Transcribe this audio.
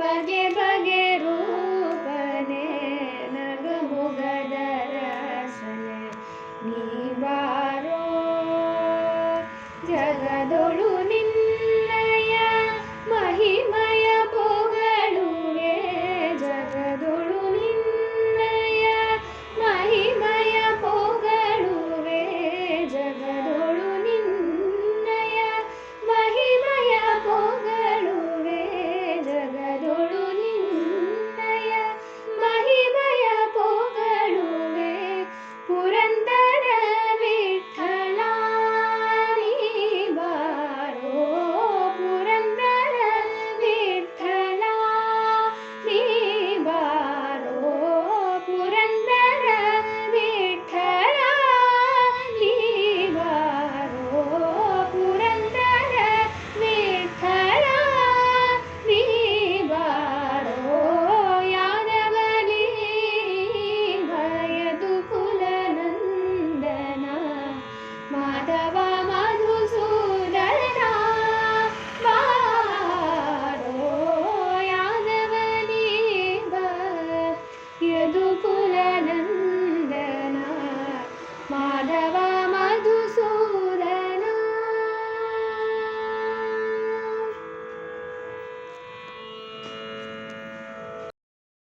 ಬಗೆ ಬಗೆ ರೂಪನೆ ನಗಮುಗದ ರಸನೆ ನೀ ಬಾರೋ ಜಗದೊಳು ನಿನ್ನಯ ಮಹಿಮಯ ಪೊಗಳುವೆ ಜಗದೊಳು ನಿನ್ನಯ ಮಹಿಮಯ ಪೊಗಳುವೆ ಜಗದೊಳು ನಿನ್ನಯ ಮಹಿಮಯ ಪೊಗಳುವೆ ಜಗದೊಳು ನಿನ್ನಯ ಮಹಿಮಯ ಪೊಗಳುವೆ ಪುರಂದರ ವಿಠಲ ನೀ ಬಾರೋ ಪುರಂದರ ವಿಠಲ ನೀ ಬಾರೋ ಪುರಂದರ ವಿಠಲ ನೀ ಬಾರೋ ಪುರಂದರ ವಿಠಲ ನೀ ಬಾರೋ ಯಾದವಲಿ ಭಯದು ಕುಲನಂದನ ಮಾಧವ ಮಧುಸೂದನ ಬಾರೋ ಯಾದವಲಿ ಭಯದು ಕುಲನಂದನ